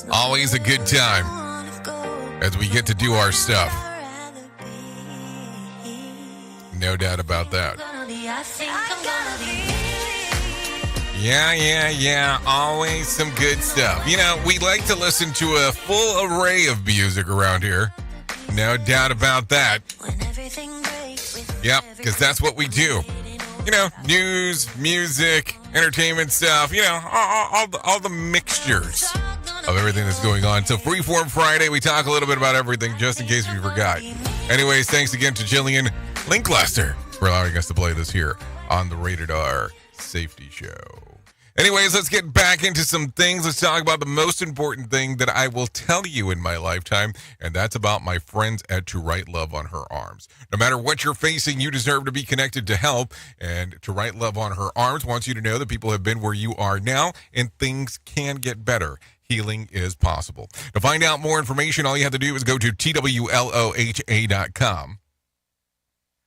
Always a good time as we get to do our stuff. No doubt about that. Yeah. Always some good stuff. You know, we like to listen to a full array of music around here. No doubt about that. Yep, because that's what we do. You know, news, music, entertainment stuff, you know, all the mixtures of everything that's going on. So Freeform Friday, we talk a little bit about everything just in case we forgot. Anyways, thanks again to Gillian Linklaster for allowing us to play this here on the Rated R Safety Show. Anyways, let's get back into some things. Let's talk about the most important thing that I will tell you in my lifetime, and that's about my friends at To Write Love on Her Arms. No matter what you're facing, you deserve to be connected to help, and To Write Love on Her Arms wants you to know that people have been where you are now, and things can get better. Healing is possible. To find out more information, all you have to do is go to TWLOHA.com.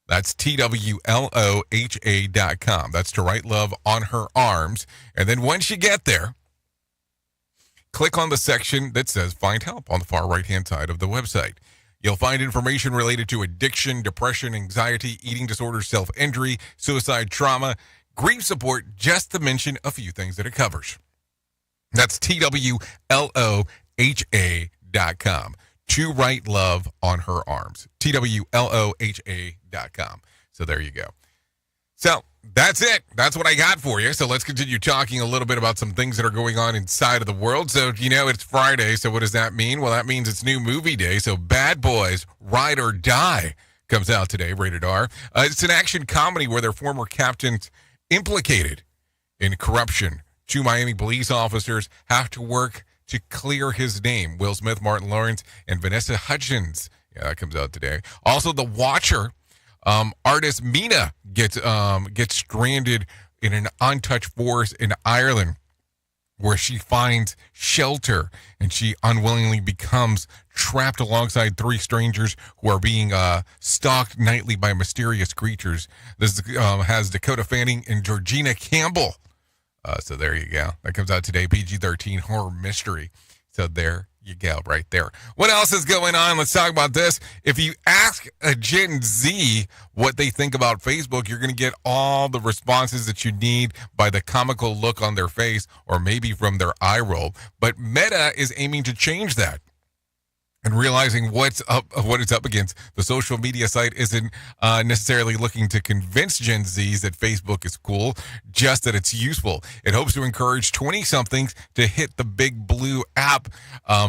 That's TWLOHA.com. That's To Write Love on Her Arms. And then once you get there, click on the section that says Find Help on the far right-hand side of the website. You'll find information related to addiction, depression, anxiety, eating disorders, self-injury, suicide, trauma, grief support, just to mention a few things that it covers. That's TWLOHA.com. To Write Love on Her Arms. TWLOHA.com. So there you go. So that's it. That's what I got for you. So let's continue talking a little bit about some things that are going on inside of the world. So, you know, it's Friday. So what does that mean? Well, that means it's new movie day. So Bad Boys, Ride or Die comes out today, rated R. It's an action comedy where their former captains implicated in corruption. 2 Miami police officers have to work to clear his name. Will Smith, Martin Lawrence, and Vanessa Hudgens. Yeah, that comes out today. Also, The Watcher. Artist Mina gets stranded in an untouched forest in Ireland where she finds shelter, and she unwillingly becomes trapped alongside 3 strangers who are being stalked nightly by mysterious creatures. This has Dakota Fanning and Georgina Campbell. So there you go. That comes out today, PG-13 horror mystery. So there you go, right there. What else is going on? Let's talk about this. If you ask a Gen Z what they think about Facebook, you're going to get all the responses that you need by the comical look on their face or maybe from their eye roll. But Meta is aiming to change that. And realizing what it's up against, the social media site isn't necessarily looking to convince Gen Zs that Facebook is cool, just that it's useful. It hopes to encourage 20-somethings to hit the big blue app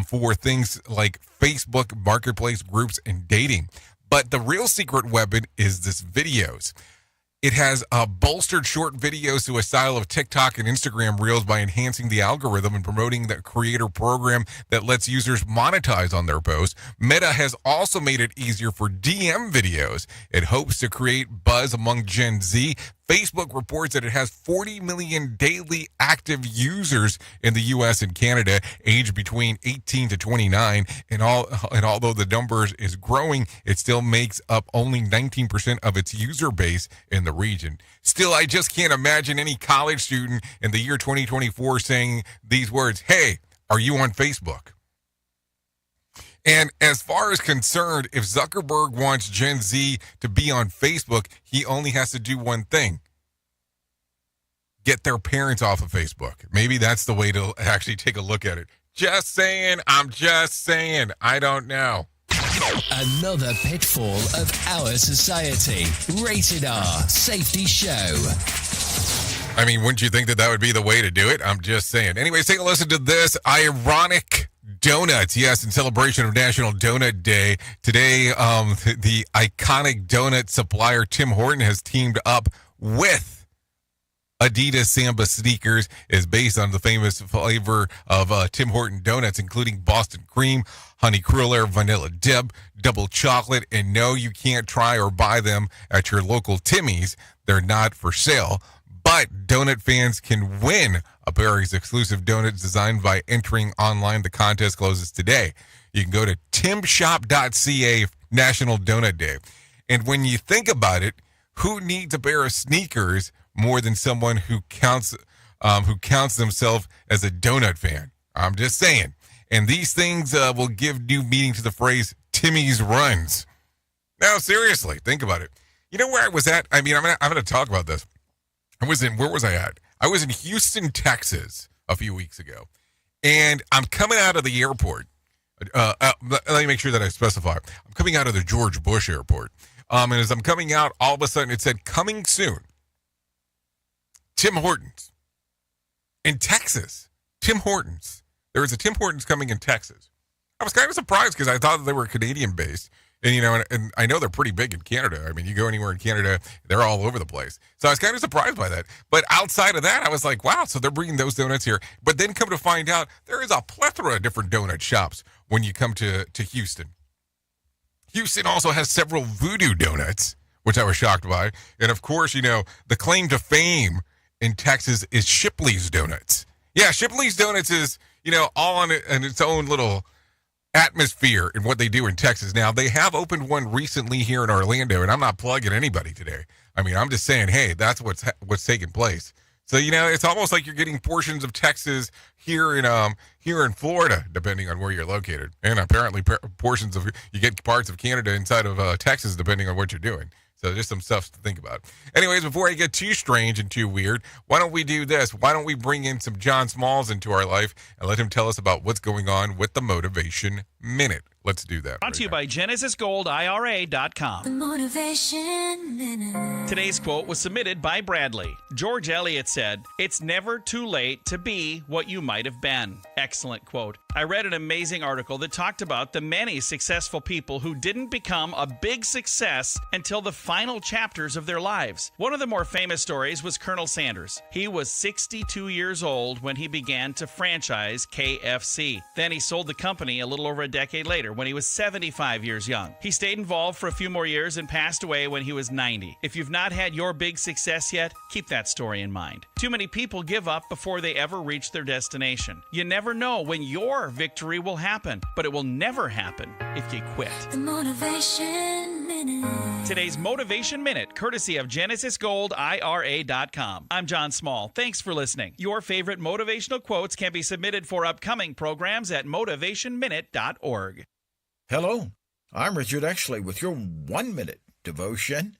for things like Facebook, marketplace, groups, and dating. But the real secret weapon is this videos. It has bolstered short videos to a style of TikTok and Instagram Reels by enhancing the algorithm and promoting the creator program that lets users monetize on their posts. Meta has also made it easier for DM videos. It hopes to create buzz among Gen Z. Facebook reports that it has 40 million daily active users in the U.S. and Canada, aged between 18 to 29. And although the numbers is growing, it still makes up only 19% of its user base in the region. Still, I just can't imagine any college student in the year 2024 saying these words, "Hey, are you on Facebook?" And as far as concerned, if Zuckerberg wants Gen Z to be on Facebook, he only has to do one thing. Get their parents off of Facebook. Maybe that's the way to actually take a look at it. Just saying. I'm just saying. I don't know. Another pitfall of our society. Rated R Safety Show. I mean, wouldn't you think that would be the way to do it? I'm just saying. Anyways, take a listen to this. Ironic donuts. Yes, in celebration of National Donut Day. Today, the iconic donut supplier Tim Horton has teamed up with Adidas Samba sneakers. Is based on the famous flavor of Tim Horton donuts, including Boston cream, honey cruller, vanilla dip, double chocolate. And no, you can't try or buy them at your local Timmy's. They're not for sale. But donut fans can win a pair of exclusive donuts designed by entering online. The contest closes today. You can go to timshop.ca National Donut Day. And when you think about it, who needs a pair of sneakers more than someone who counts themselves as a donut fan? I'm just saying. And these things will give new meaning to the phrase Timmy's runs. Now, seriously, think about it. You know where I was at? I mean, I'm going to talk about this. Where was I at? I was in Houston, Texas a few weeks ago. And I'm coming out of the airport. Let me make sure that I specify. I'm coming out of the George Bush Airport. And as I'm coming out, all of a sudden it said, coming soon. Tim Hortons. In Texas. Tim Hortons. There was a Tim Hortons coming in Texas. I was kind of surprised because I thought that they were Canadian-based. And, you know, and I know they're pretty big in Canada. I mean, you go anywhere in Canada, they're all over the place. So I was kind of surprised by that. But outside of that, I was like, wow, so they're bringing those donuts here. But then come to find out, there is a plethora of different donut shops when you come to Houston. Houston also has several voodoo donuts, which I was shocked by. And, of course, you know, the claim to fame in Texas is Shipley's Donuts. Yeah, Shipley's Donuts is, you know, all on its own little atmosphere in what they do in Texas. Now, they have opened one recently here in Orlando, and I'm not plugging anybody today. I mean, I'm just saying, hey, that's what's taking place. So, you know, it's almost like you're getting portions of Texas here in Florida, depending on where you're located. And apparently you get parts of Canada inside of Texas, depending on what you're doing. So just some stuff to think about. Anyways, before I get too strange and too weird, why don't we do this? Why don't we bring in some John Smalls into our life and let him tell us about what's going on with the Motivation Minute? Let's do that. Brought to you by GenesisGoldIRA.com. The Motivation Minute. Today's quote was submitted by Bradley. George Eliot said, "It's never too late to be what you might have been." Excellent quote. I read an amazing article that talked about the many successful people who didn't become a big success until the final chapters of their lives. One of the more famous stories was Colonel Sanders. He was 62 years old when he began to franchise KFC. Then he sold the company a little over a decade later when he was 75 years young. He stayed involved for a few more years and passed away when he was 90. If you've not had your big success yet, keep that story in mind. Too many people give up before they ever reach their destination. You never know when your victory will happen, but it will never happen if you quit. The Motivation Minute. Today's Motivation Minute, courtesy of GenesisGoldIRA.com. I'm John Small. Thanks for listening. Your favorite motivational quotes can be submitted for upcoming programs at motivationminute.org. Hello, I'm Richard Exley with your 1-minute devotion.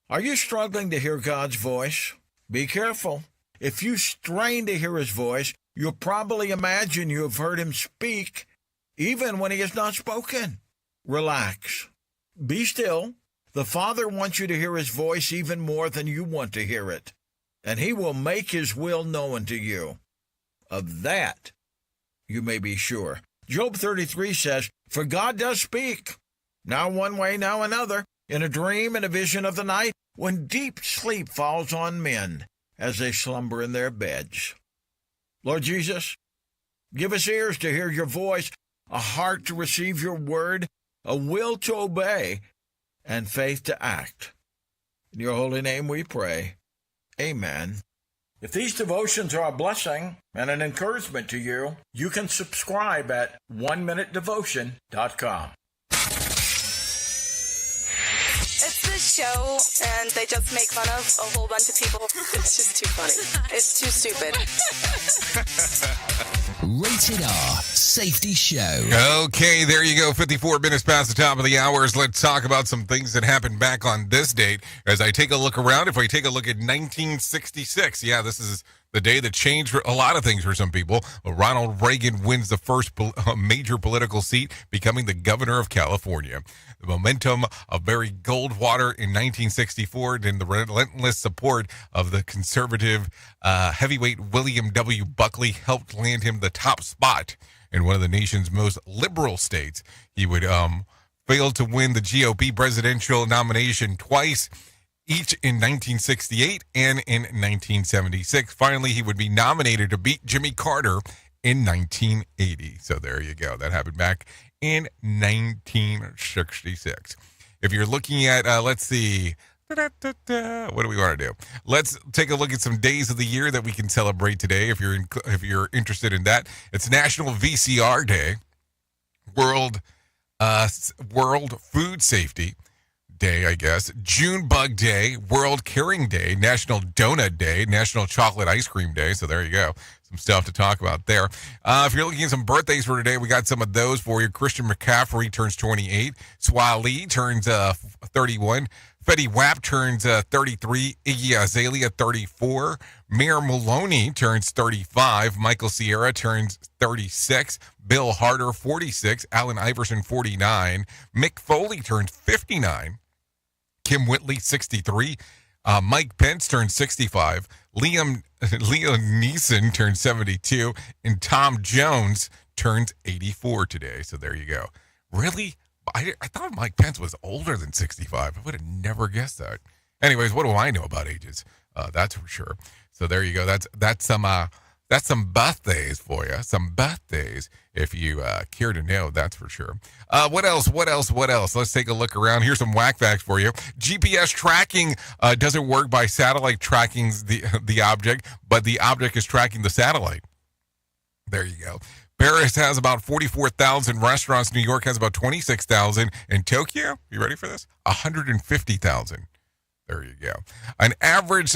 Are you struggling to hear God's voice? Be careful. If you strain to hear his voice, you'll probably imagine you have heard him speak, even when he has not spoken. Relax. Be still. The Father wants you to hear his voice even more than you want to hear it, and he will make his will known to you. Of that, you may be sure. Job 33 says, "For God does speak, now one way, now another, in a dream and a vision of the night, when deep sleep falls on men as they slumber in their beds." Lord Jesus, give us ears to hear your voice, a heart to receive your word, a will to obey, and faith to act. In your holy name we pray. Amen. If these devotions are a blessing and an encouragement to you, you can subscribe at oneminutedevotion.com. It's this show, and they just make fun of a whole bunch of people. It's just too funny. It's too stupid. Rated R Safety Show. Okay, there you go. 54 minutes past the top of the hours. Let's talk about some things that happened back on this date. As I take a look around, if I take a look at 1966, yeah, this is the day that changed a lot of things for some people. Ronald Reagan wins the first major political seat, becoming the governor of California. The momentum of Barry Goldwater in 1964 and the relentless support of the conservative heavyweight William W. Buckley helped land him the top spot in one of the nation's most liberal states. He would fail to win the GOP presidential nomination twice, each in 1968 and in 1976. Finally, he would be nominated to beat Jimmy Carter in 1980. So there you go. That happened back in 1966. If you're looking at, let's see, what do we want to do? Let's take a look at some days of the year that we can celebrate today. If you're interested in that, it's National VCR Day, World Food Safety Day, I guess, June Bug Day, World Caring Day, National Donut Day, National Chocolate Ice Cream Day. So there you go. Some stuff to talk about there. If you're looking at some birthdays for today, we got some of those for you. Christian McCaffrey turns 28. Swah Lee turns 31. Fetty Wap turns 33. Iggy Azalea 34. Mayor Maloney turns 35. Michael Sierra turns 36. Bill Harder 46. Allen Iverson 49. Mick Foley turns 59. Kim Whitley 63. Mike Pence turns 65. Liam Neeson turns 72. And Tom Jones turns 84 today. So there you go. Really? I thought Mike Pence was older than 65. I would have never guessed that. Anyways, what do I know about ages? That's for sure. So there you go. That's some birthdays for you. Some birthdays, if you care to know. That's for sure. What else? Let's take a look around. Here's some whack facts for you. GPS tracking doesn't work by satellite tracking the object, but the object is tracking the satellite. There you go. Paris has about 44,000 restaurants. New York has about 26,000. And Tokyo, you ready for this? 150,000. There you go. An average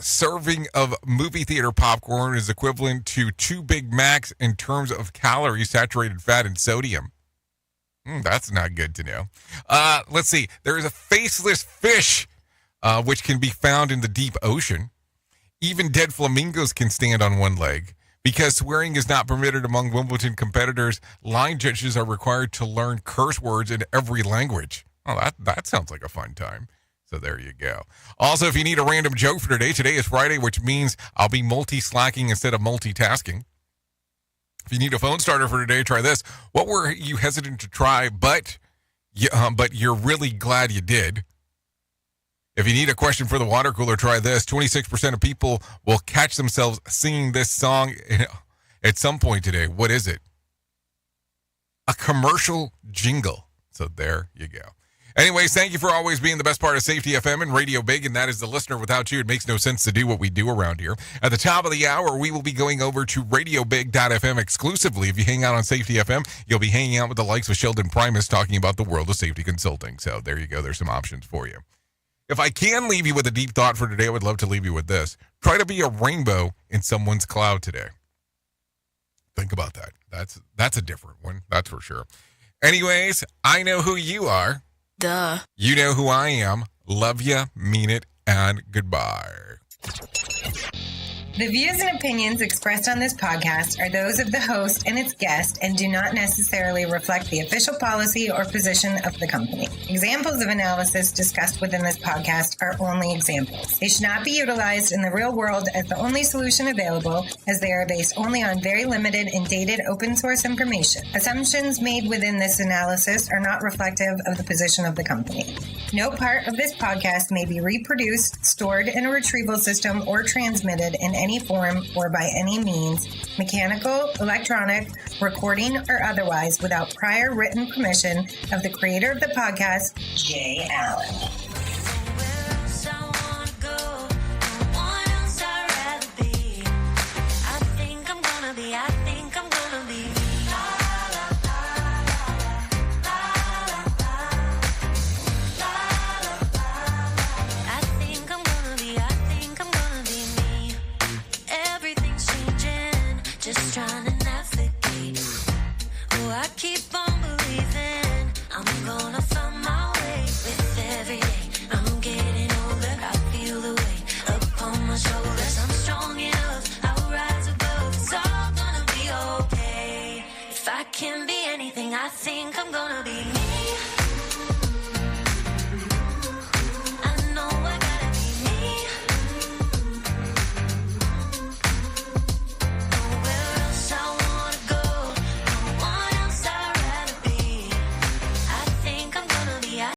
serving of movie theater popcorn is equivalent to 2 Big Macs in terms of calories, saturated fat, and sodium. That's not good to know. Let's see. There is a faceless fish, which can be found in the deep ocean. Even dead flamingos can stand on one leg. Because swearing is not permitted among Wimbledon competitors, line judges are required to learn curse words in every language. Oh, that sounds like a fun time. So there you go. Also, if you need a random joke for today is Friday, which means I'll be multi-slacking instead of multitasking. If you need a phone starter for today, try this. What were you hesitant to try, but you're really glad you did? If you need a question for the water cooler, try this. 26% of people will catch themselves singing this song at some point today. What is it? A commercial jingle. So there you go. Anyways, thank you for always being the best part of Safety FM and Radio Big, and that is the listener. Without you, it makes no sense to do what we do around here. At the top of the hour, we will be going over to RadioBig.fm exclusively. If you hang out on Safety FM, you'll be hanging out with the likes of Sheldon Primus talking about the world of safety consulting. So there you go. There's some options for you. If I can leave you with a deep thought for today, I would love to leave you with this. Try to be a rainbow in someone's cloud today. Think about that. That's a different one. That's for sure. Anyways, I know who you are. Duh. You know who I am. Love ya, mean it, and goodbye. The views and opinions expressed on this podcast are those of the host and its guest and do not necessarily reflect the official policy or position of the company. Examples of analysis discussed within this podcast are only examples. They should not be utilized in the real world as the only solution available, as they are based only on very limited and dated open source information. Assumptions made within this analysis are not reflective of the position of the company. No part of this podcast may be reproduced, stored in a retrieval system, or transmitted in any form or by any means, mechanical, electronic, recording, or otherwise, without prior written permission of the creator of the podcast, Jay Allen.